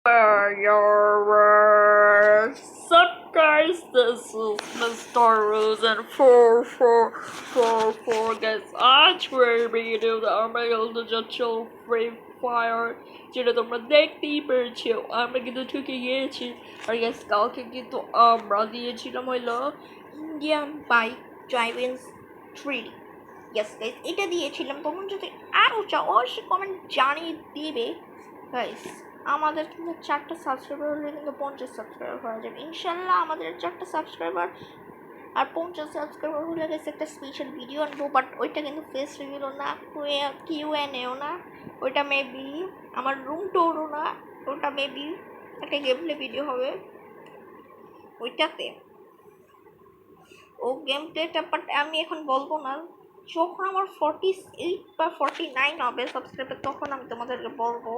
What's up, guys? This is Mr. Rosen 4444 guys. आज मैं video আমরা কিন্তু যাচ্ছি ফ্রি ফায়ার যেটা তোমরা দেখতেই পেরেছো আমরা কিন্তু ঠকে গিয়েছি আর গ্যাস কালকে কিন্তু আমরা দিয়েছিলাম হইলো Indian bike driving 3D gas guys এটা দিয়েছিলাম তোমরা যদি আরও চাও অবশ্যই কমেন্ট জানিয়ে দিবে গাইস আমাদের কিন্তু 4টা সাবস্ক্রাইবার হলে কিন্তু 50 সাবস্ক্রাইবার হয়ে যাবে ইনশাল্লাহ আমাদের 4টা সাবস্ক্রাইবার আর 50 সাবস্ক্রাইবার হলে গেছে একটা স্পেশাল ভিডিও আনবো বাট ওইটা কিন্তু ফেস রিভিলও না কিউএনএও না ওইটা মেবি আমার রুম টুরও না ওটা মেবি একটা গেমপ্লে ভিডিও হবে ওইটাতে ও গেম প্লেটা বাট আমি এখন বলবো না যখন আমার 48 বা 49 হবে সাবস্ক্রাইবার তখন আমি তোমাদেরকে বলবো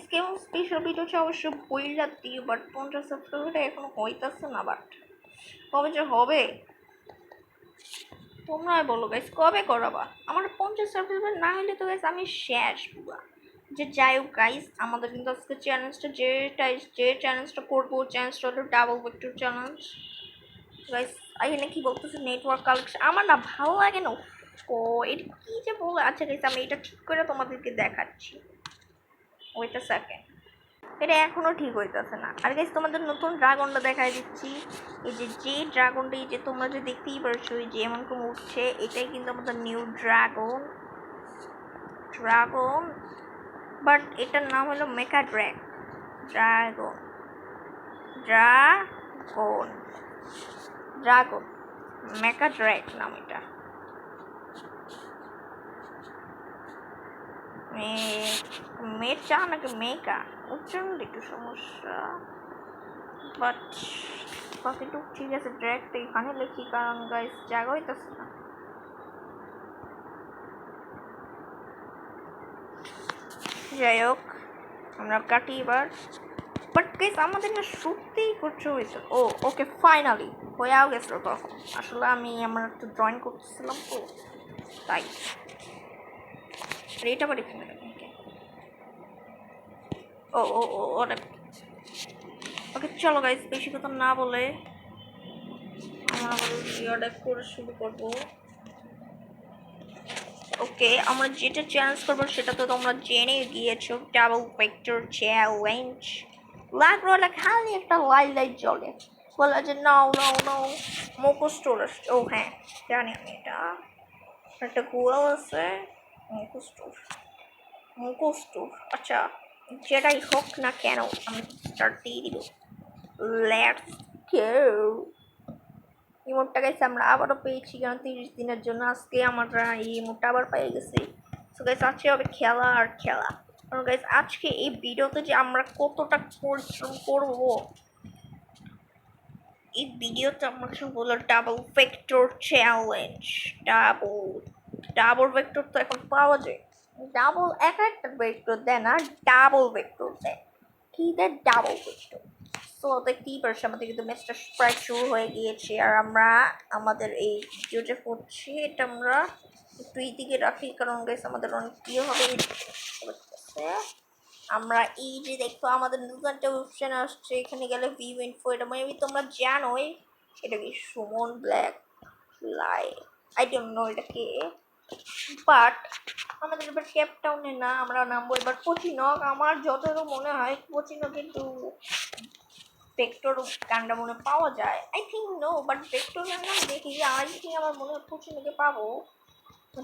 স্কেম স্পেশাল ভিডিওটা অবশ্য বইলা দিই বাট 50 সাবস্ক্রাইবারটা এখনো হইতাছে না বাট কবে যে হবে তোমরা বলো গাইস কবে করাবা আমার 50 সাবস্ক্রাইবার না হলে তো গাইস আমি শেষ পুরা যে যাই হোক গাইস আমাদের কিন্তু আজকে চ্যালেঞ্জটা যে চ্যালেঞ্জটা করবো চ্যালেঞ্জটা হলো ডাবল ভেক্টর চ্যালেঞ্জ গাইস এখানে কি বলতেছে নেটওয়ার্ক কালেকশন আমার না ভালো লাগে না ও এটা কি যে বলে আচ্ছা গাইস আমি এটা ঠিক করে তোমাদেরকে দেখাচ্ছি ওইটা সেকেন্ড এটা এখনো ঠিক হইতেছে না আর গাইস তোমাদের নতুন ড্রাগনটা দেখাই দিচ্ছি এই যে ড্রাগনটা এই যে তোমরা যে দেখতেই পারছো এই যে এমন করে উঠছে এটাই কিন্তু আমাদের নিউ ড্রাগন বাট এটার নাম হলো মেকা ড্রাগন ড্রাগন মেকা ড্র্যাগ নাম এটা মেচা নাকি মেকা উচ্চারণ একটু সমস্যা বাট কতটুকু ঠিক আছে ড্র্যাগটা এখানে লিখি কারণ গাইস জায়গা হইতেছে না যাই হোক আমরা কাটি এবার বাট গাইস আমাদের না সত্যিই করতে হয়েছে ও ওকে ফাইনালি হয়েও গেছিলো তখন আসলে আমি আমার একটু ড্রয়িং করতেছিলাম তো তাই এটা আবার এখানে ও ও ও ওটা ওকে চলো গাইস বেশি কথা না বলে আমরা অর্ডার করে শুরু করবো ওকে আমরা যেটা চ্যালেঞ্জ করবো সেটা তো তোমরা জেনে গিয়েছো ডাবল ভেক্টর চ্যালেঞ্জ লাগলো না খালি একটা লাইট জ্বলে বলে যে নাও মুখোশ ও হ্যাঁ জানি আমি এটা একটা গুগল আছে মুখোশ আচ্ছা যেটাই হোক না কেন আমি স্টার্ট দিয়ে দিব লেটস গো ইমোটটা গাইছে আমরা আবারও পেয়েছি কারণ 30 দিনের জন্য আজকে আমরা এই ইমোটটা আবার পেয়ে গেছি সো গাইস আজকে হবে খেলা আর খেলা কারণ গাইস আজকে এই ভিডিওতে যে আমরা কতটা পরিশ্রম করব এই ভিডিওতে আমরা বললো double vector challenge double vector তো এখন পাওয়া যায় ডাবল একটা ভেক্টর দেয় না ডাবল ভেক্টর দেয় কি দেয় ডাবল ভেক্টর তো দেখতেই পারছি আমাদের কিন্তু ম্যাচটা প্রায় শুরু হয়ে গিয়েছে আর আমরা আমাদের এই ভিডিওটা করছি এটা আমরা একটু এই দিকে রাখি কারণ গাইস আমাদের অনেক প্রিয় হবে আমরা এই যে দেখো আমাদের নতুন একটা অপশন আসছে এখানে গেলে ভিউ ইনফো এটা মেবি তোমরা জানোই এটা কি Suman black lie I don't know এটা কে বাট আমাদের এবার ক্যাপটাউনে না আমরা নামবো এবার কোচিনক আমার যতটুকু মনে হয় কোচিনক কিন্তু ভেক্টর গানটা মনে পাওয়া যায় I think no but vector গানটা দেখি আই থিঙ্ক আমার মনে হয় কোচিনকে পাবো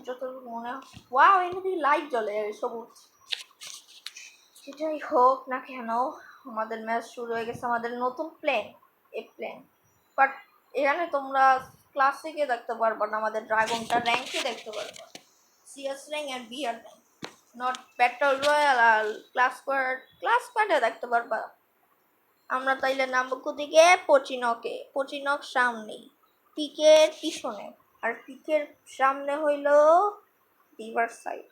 যতটুকু মনে হয় ওয়াও এখানে থেকে লাইট জ্বলে সবুজ সেটাই হোক না কেন আমাদের ম্যাচ শুরু হয়ে গেছে আমাদের নতুন প্লেন এই প্লেন বাট এখানে তোমরা ক্লাসিকে দেখতে পারবো না আমাদের ড্রাগনটা র্যাঙ্কে দেখতে পারবো সিএস র্যাঙ্ক আর BR rank not battle royale আর ক্লাস স্কোয়াডে দেখতে পারবা আমরা তাইলে নামবো কোদিকে পচিনক সামনে পিকের পিছনে আর পিকের সামনে হইল রিভার সাইড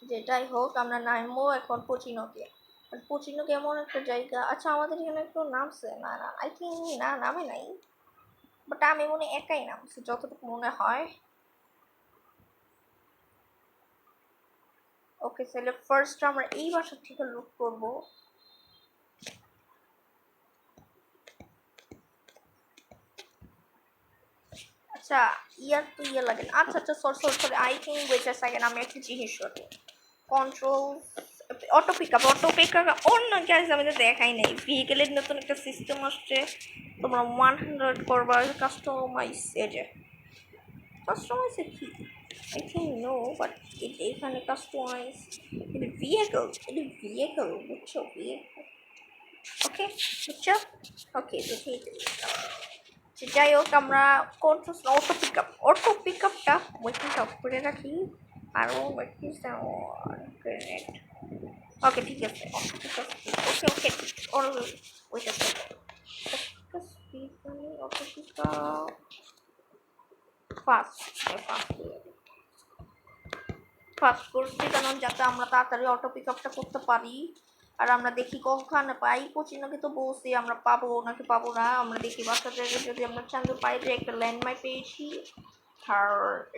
যেটাই হোক আমরা নামবো এখন পচিনকে আর পচিনক এমন একটা জায়গা আচ্ছা আমাদের এখানে একটু নামছে না আই থিঙ্ক না নামে নাই বাট আমি মনে একাই নামছি যতটুকু মনে হয় ওকে, তাহলে ফার্স্ট আমরা এই বাসা থেকে লুট করবো। আচ্ছা, ইয়ার তো ইয়ে লাগে না। আচ্ছা আচ্ছা, sorry, I think wait a second, আমি একটা জিনিস করবো। কন্ট্রোল অটো পিকআপ অন্য গ্যাস আমি তো দেখাই নাই। ভেহিকেলের নতুন একটা সিস্টেম আসছে, তোমরা 100 করবা কাস্টমাইজ। এই যে কাস্টমাইজ কি, আই থিঙ্ক নো, বাট এখানে কাস্টমাইজ এটা ভেহিকেল বুঝছো, ভেহিকেল। ওকে বুঝছো, ওকে তো ঠিক আছে। যাই হোক, আমরা কন্ট্রোল অটো পিকআপটা ওয়েটিংটা অফ করে রাখি। আরও গ্রেনেড। ওকে ঠিক আছে, ওকে ওকে ওইটা অটো পিকআপ ফাস্ট ফাস্ট করছি, কারণ যাতে আমরা তাড়াতাড়ি অটো পিকআপটা করতে পারি। আর আমরা দেখি কখনো পাই, কোচিনাকে তো বলছি আমরা পাবো নাকি পাবো না। আমরা দেখি বাসা জায়গায় যদি আমরা চান্দু পাই যে একটা ল্যান্ডমার্ক পেয়েছি। আর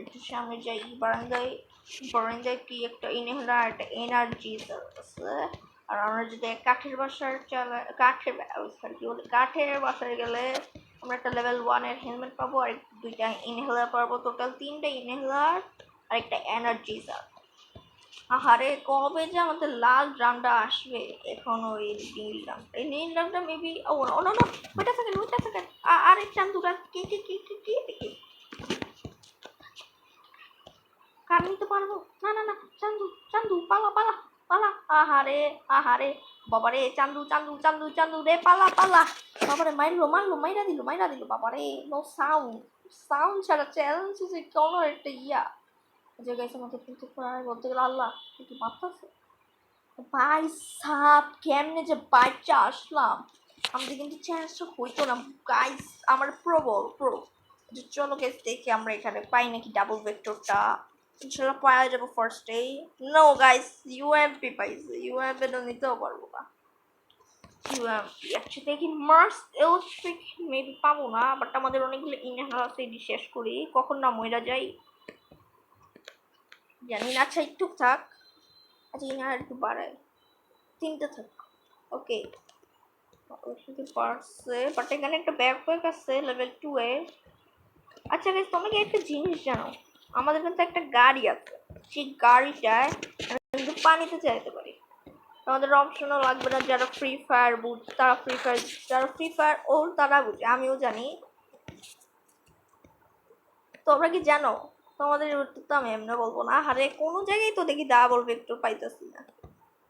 একটু সামনে যাই, বারান্দায় কি একটা ইনহেলার, একটা এনার্জি আছে। আর আমরা যদি কাঠের বাসায় কাঠের বাসায় গেলে আমরা একটা লেভেল 1-এর হেলমেট পাবো, আর দুইটা ইনহেলার পাবো, টোটাল 3টা ইনহেলার আর একটা এনার্জিজার। আহারে কবে যে আমাদের লাল ড্রামটা আসবে, এখনো এই নীল ড্রামটা মেবি ও না না, ওইটা থাকে আরে চান্দুরা কি কার নিতে পারবো না না না, চান্দু পালা। আহারে বাবারে, চান্দু রে, পালা বাবারে, মাইরা দিল বাবারে। নো সাউন্ড ছাড়া চ্যালেঞ্জ যে কোনো একটা ইয়া যে গেছে আমাদের, কিন্তু প্রায় বলতে গেলে আল্লাহ একটু বাঁচতেছে ভাই সাপ, কেমনে যে বাচ্চা আসলাম। আমাদের কিন্তু চ্যালেঞ্জটা হইতো না গাইস, আমার প্রো। চলো গেস দেখি আমরা এখানে পাই নাকি ডাবল ভেক্টরটা। ইনশাল্লাহ পাওয়া যাবো ফার্স্টে। নো গাইস, ইউএমপি পাইছে, ইউএমপি তো নিতেও পারবো না। ইউএমপি আচ্ছা দেখি, মার্স ইলেকট্রিক মেবি পাবো না, বাট আমাদের অনেকগুলো ইনহেলার আছে, এটি শেষ করি কখন না মইরা যাই জানি না। আচ্ছা একটু থাক, আচ্ছা ইনহেলার একটু বাড়াই, 3টে থাক। ওকে পারছে, বাট এখানে একটা ব্যাকপ্যাক আছে লেভেল 2-এ। আচ্ছা বেশ, তুমি কি একটা জিনিস জানো, আমাদের কিন্তু একটা গাড়ি আছে, সেই গাড়িটায় কিন্তু পানিতে চাইতে পারি। আমাদের অপশনও লাগবে না, যারা ফ্রি ফায়ার বুঝ তারা ফ্রি ফায়ার ওর তারা বুঝে, আমিও জানি। তোমরা কি জানো, তোমাদের তো আমি এমনি বলবো না। আরে কোনো জায়গায় তো দেখি ডাবল ভেক্টর পাইতেছি না।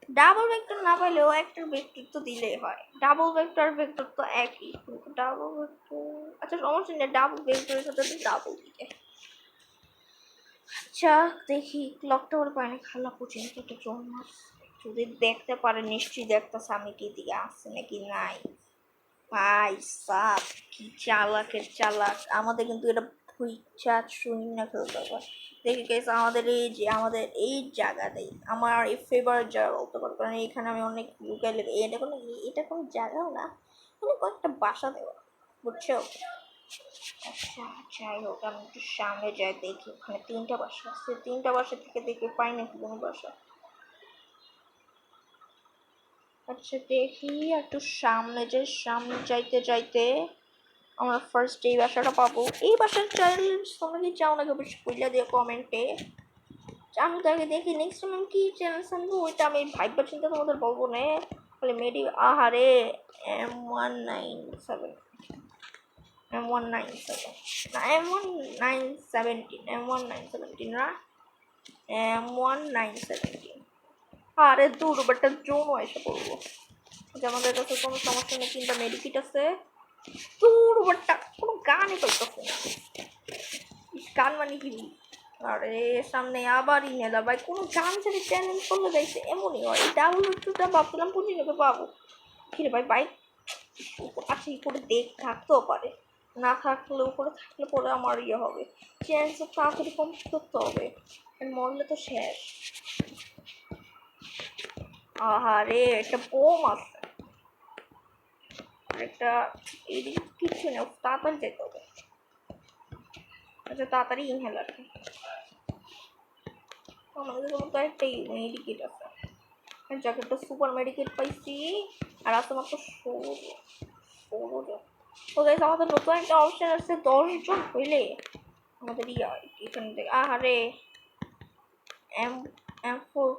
ডাবল ভেক্টর না পাইলেও একটা ভেক্টর তো দিলেই হয়। ডাবল ভেক্টর তো একই, কিন্তু ডাবল ভেক্টর আচ্ছা সমস্যা নেই, ডাবল ভেক্টরের সাথে তো ডাবল দিকে। আচ্ছা দেখি ক্লকটা ওর পায়নি, খালা পর্যন্ত একটা জন্ম যদি দেখতে পারে, নিশ্চয়ই দেখতেছে আমি কি দিকে আসছে নাকি নাই। ভাই সাপ কি চালাক, আমাদের কিন্তু এটা ভুইচা শুনি না ফেলতে হবে। দেখি গেছে আমাদের এই জায়গাটাই আমার এই ফেভারিট জায়গা বলতে পারবো, কারণ এখানে আমি অনেক লুকাইলে এটা কোনো জায়গাও না, মানে কয়েকটা বাসা দেওয়া বুঝছো। আচ্ছা যাই হোক, আমি একটু সামনে যাই দেখি, ওখানে 3টা বাসা আছে, 3টা বাসা থেকে দেখি পাই নাকি কোনো বাসা। আচ্ছা দেখি একটু সামনে যাইতে আমরা ফার্স্ট এই বাসাটা পাবো। এই বাসার চ্যালেঞ্জ তোমরা কি চাও নাকি অবশ্যই কইলা দিয়ে কমেন্টে। আমি তাকে দেখি নেক্সট টাইম কি চ্যালেঞ্জ আনবো, ওইটা আমি ভাইবা চিন্তা তোমাদের বলবো না। খালি মেডি আহারে M197 M197 না M1917 না M1917। আরে দূর বাটটা জোনও এসে পড়বো, যে আমাদের কাছে কোনো সমস্যা নেই, 3টা মেডিকিট আছে। দূর বাটটা কোনো গানই পাইতেছে না, গান মানে কি। আরে সামনে আবার ইনেলা ভাই, কোনো গান ছেড়ে চ্যালেঞ্জ করলে গাইছে এমনই হয়। এই ডাবল একটুটা ভাবছিলাম পুঁজিকে পাবো, কিরে ভাই বাইক আচ্ছা করে থাকতেও পারে, না থাকলে উপরে থাকলে পরে আমার ইয়ে হবে, চ্যালেঞ্জ তাড়াতাড়ি কমপ্লিট করতে হবে, মরলে তো শেষ। আহারে একটা বোম আছে, একটা এইদিকে কিছু নেই, তাড়াতাড়ি যেতে হবে। আচ্ছা তাড়াতাড়ি ইনহেলার আমাদের মতো একটা মেডিকেট আছে, জ্যাকেটটা সুপার মেডিকেট পাইছি, আর আছে মাত্র 16 জন। তো গাইস আমাদের নতুন একটা অপশন আছে, 10 জন হইলে আমাদের এখান থেকে আহারে M4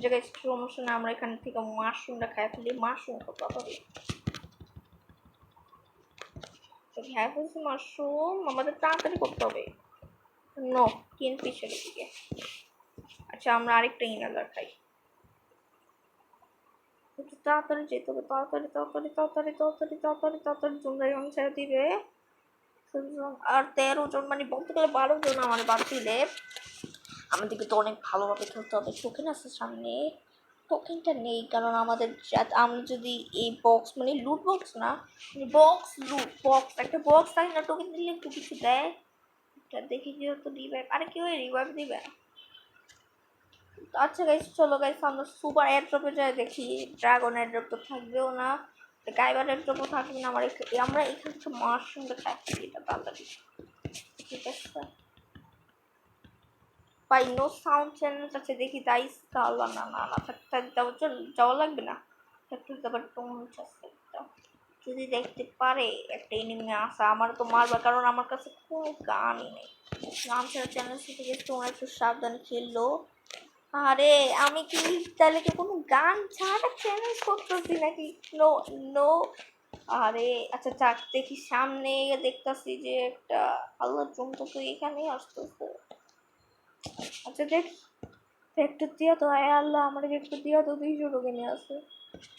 জায়গায় সমস্যা না, আমরা এখান থেকে মাশরুমটা খাই ফেলি। মাশরুম কত হবে, খাই ফেলছি মাশরুম, আমাদের তাড়াতাড়ি করতে হবে। নো কিন পিসের দিকে। আচ্ছা আমরা আরেকটা ইনহেলার খাই, একটু তাড়াতাড়ি যেতে হবে, তাড়াতাড়ি তাড়াতাড়ি তাড়াতাড়ি তাড়াতাড়ি তাড়াতাড়ি তাড়াতাড়ি জুমরাই আমি ছেড়ে দিবে। আর 13 জন মানে বলতে গেলে 12 জন আমার বাদ দিলে আমাদেরকে তো অনেক ভালোভাবে খেলতে হবে। টোকেন আছে সামনে, টোকেনটা নেই কারণ আমাদের আমরা যদি এই বক্স মানে লুট বক্স না, বক্স লুট বক্স, একটা বক্স থাকে না, টোকেন দিলে একটু কিছু দেয়। এটা দেখি যেহেতু রিভাইভ, আরে কেউ রিভাইভ দিবে। আচ্ছা গাইস চলো গাইস আমরা সুপার এয়ারড্রপে যাই দেখি, ড্রাগন এয়ারড্রপ তো থাকবেও না, গাইবার এয়ারড্রপও থাকবে না। আমরা এখান থেকে মাশরুমটা খাচ্ছি, এটা তাড়াতাড়ি ঠিক আছে। বাই নো সাউন্ড চ্যানেল আছে দেখি, তাই কালা না না না থাকতে যাওয়া লাগবে না, একটু আবার টোন আছে একটা, যদি দেখতে পারে একটা এনিমি আসা আমার তো মারবে, কারণ আমার কাছে কোনো গানই নেই। গান ছাড়া চ্যানেল থেকে গেছে, তোমরা একটু সাবধানে খেললো। আরে আমি কি তাহলে কি কোনো গান ছাড়া চ্যালেঞ্জ করতেছি নাকি? No no. আরে আচ্ছা যাক দেখি, সামনে দেখতেছি যে একটা আল্লাহ জন্তু তো এখানেই আসতেছে। আচ্ছা দেখ, ভেক্টর দিয়া তো, আয় আল্লাহ আমার ভেক্টর দিয়া তো 200 টোকেন আছে।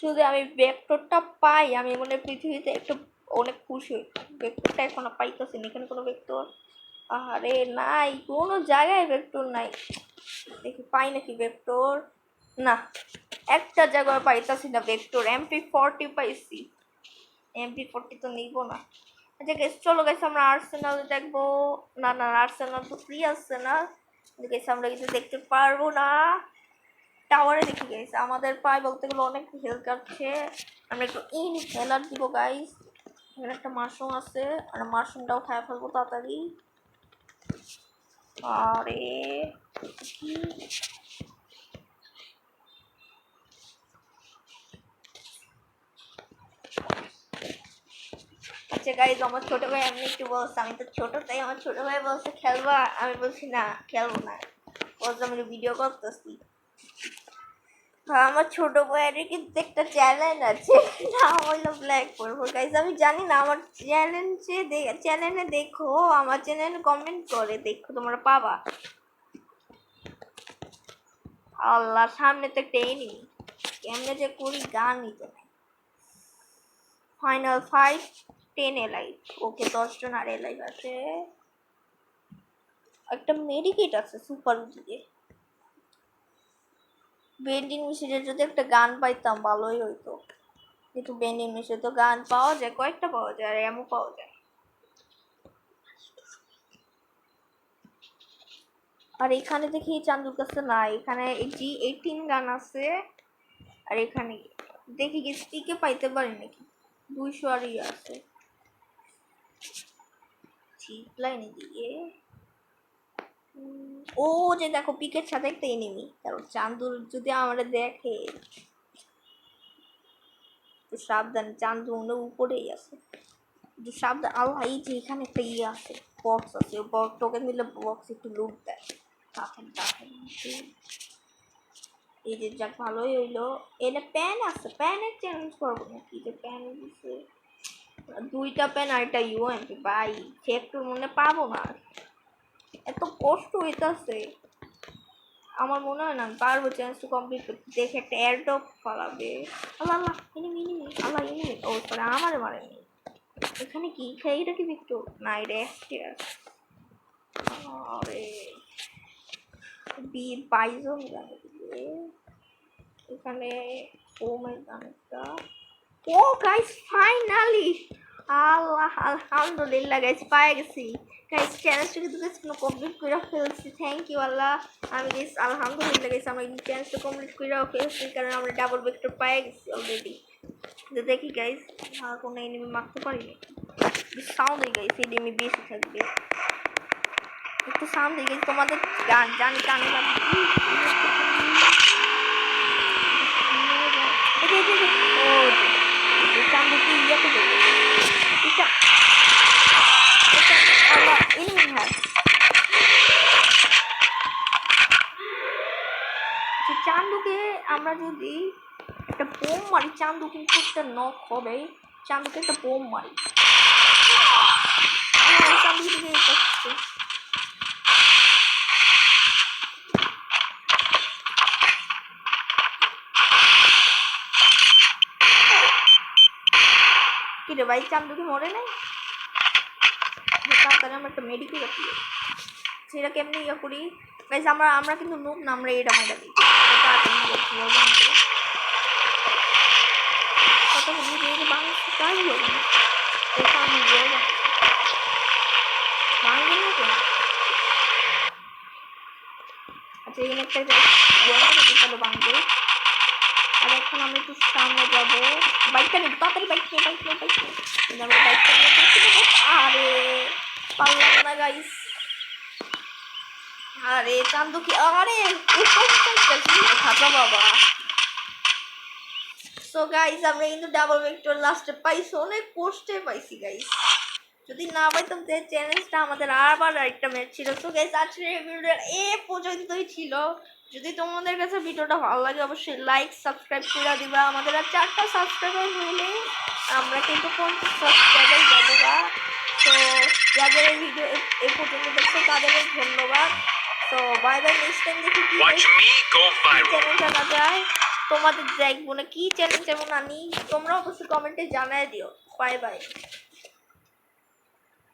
যদি আমি ভেক্টরটা পাই আমি মনে পৃথিবীতে একটু অনেক খুশি হই। ভেক্টরটা এখনো পাইতেছি না, এখানে কোনো ভেক্টর আরে নাই, কোনো জায়গায় ভেক্টর নাই। দেখি পাই নাকি ভেক্টর, না একটা জায়গায় পাইতাছি না ভেক্টর। MP40 পাইছি, MP40 তো নিব না। আচ্ছা গেস চলো গেছে আমরা আর্সেনাল দেখবো। না না আর্সেনাল তো ফ্রি আসছে না, গেছে আমরা কিছু দেখতে পারবো না। টাওয়ারে দেখি গাইস আমাদের পায় বলতে গেলে অনেক হেলথ কাটছে, আমরা একটু ইনহেলার দিব গাইস। এখানে একটা মাশরুম আছে, আর মাশরুমটাও খাই ফেলবো তাড়াতাড়ি। আরে কি আচ্ছা গাইজ আমার ছোট ভাই এমনি একটু বলছে, আমি তো ছোট তাই আমার ছোট ভাই বলছে খেলবা, আমি বলছি না খেলবো না, বলছে আমি ভিডিও করতেছি। আমার ছোট ভাইয়ের কিন্তু একটা চ্যানেল আছে, নাম হইলো ব্ল্যাক পড়বো গাইজ। আমি জানি না, আমার চ্যানেলে দেখো, আমার চ্যানেলে কমেন্ট করে দেখো তোমরা পাবা। আল্লাহ সামনে তো একটা এনিমি, কেমনে যে করি গান নিতে নাই। ফাইনাল ফাইট 10 এলাইভ, ওকে 10 জন আর এলাইভ আছে, একটা মেডিকেট আছে সুপার দিকে। বেন্ডিং মেশিনে যদি একটা গান পাইতাম ভালোই হইতো, কিন্তু বেন্ডিং মেশিনে তো গান পাওয়া যায়, কয়েকটা পাওয়া যায় আর এমও পাওয়া যায়। আর এখানে দেখি চান্দুর কাছে না, এখানে G18 গান আছে, আর এখানে দেখি কি স্টিকে পাইতে পারি নাকি, 200 আর আছে ঠিক লাইনে দিয়ে। ও যে দেখো পিকের সাথে একটা এনিমি, কারণ চান্দুর যদি আমরা দেখে তো সাবধান, চান্দু মনে উপরেই আছে, একটু সাবধান। আল্লাহ এই যে এখানে একটা আছে, বক্স আছে, টোকেন দিলে বক্স একটু লুট দেয়। এই যে যাক ভালোই হইলো, এটা প্যান আছে, প্যানের চ্যালেঞ্জ করবো নাকি, যে প্যান দিচ্ছে 2টা প্যান আর একটা UMP, ভাই ফ্যাক্টর মনে পাবো না, এত কষ্ট হইতাছে। আমার মনে হয় না আমি পারবো চ্যালেঞ্জ কমপ্লিট করতে। দেখে একটা এয়ারড্রপ পালাবে, আল্লাহ আল্লাহ এনিমি এনিমি, আল্লাহ এনিমি, ও সরি আমারে মারেনি। এখানে কি এটা কি বিক্টো না, এটা এক্সটিয়ার। আরে বাইজন জানে দিবে এখানে, ও মাই গানটা। ও গাইস ফাইনালি, আল্লাহ আলহামদুলিল্লাহ গাইস পাই গেছি গাইস, চ্যালেঞ্জটা কিন্তু গাইস কমপ্লিট করে ফেলছি, থ্যাংক ইউ আল্লাহ। আমি গাইস আলহামদুলিল্লাহ গাইস আমরা এই চ্যালেঞ্জটা কমপ্লিট করে ফেলছি, কারণ আমরা ডাবল ভেক্টর পাই গেছি অলরেডি। তো দেখি গাইস কোনো এনিমি মারতে পারি না, সাউন্ড গাইস এনিমি বেশি থাকবে। একটু সামনে গেছি তোমাদের গান জানি কানে লাগবে ও চান্দু কি ইয়াতে দেবে এটা আল্লাহ এলিমিন হয় চান্দুকে আমরা যদি একটা বোম মারি চান্দু কিন্তু একটা নক হবে চান্দুকে একটা বোম মারি চান্দু দিকে করছে কি রে ভাই চান্দু কি মরে নাই তাড়াতাড়ি আমরা একটা মেডিকেল রাখি সেটা কেমনি ইয়ে করি গাইস আমরা কিন্তু নুব না আমরা এটা মাইরা দিই তাড়াতাড়ি বলছি কত বলি যে বাংলা কাজ হবে না এটা আমি বলবো বাংলা না কেন আচ্ছা এই একটা চলো বাংলা আর এখন আমি একটু সামনে যাবো বাইকটা নিব তাড়াতাড়ি বাইক নিয়ে আরে পারলাম না গাইস আরে চান্দু কি আরে খাতা বাবা সো গাইস আমরা কিন্তু ডাবল ভেক্টর লাস্টে পাইছি অনেক কষ্টে পাইছি গাইস যদি না পাইতাম যে চ্যালেঞ্জটা আমাদের আবার আরেকটা ম্যাচ ছিল সো গাইস আজকের ভিডিওটা এই পর্যন্তই ছিল যদি তোমাদের কাছে ভিডিওটা ভালো লাগে অবশ্যই লাইক সাবস্ক্রাইব করে দিবা আমাদের আর 4টা সাবস্ক্রাইবার হইলে আমরা কিন্তু 50 সাবস্ক্রাইবার যাবো তো যাদের এই ভিডিও এই পর্যন্ত দেখছো তাদের ধন্যবাদ তো বাই বাই নেক্সট টাইম দেখি কি চ্যানেল জানা যায় তোমাদের দেখবো না কি চ্যালেঞ্জ এমন আনি তোমরা অবশ্যই কমেন্টে জানাই দিও বাই বাই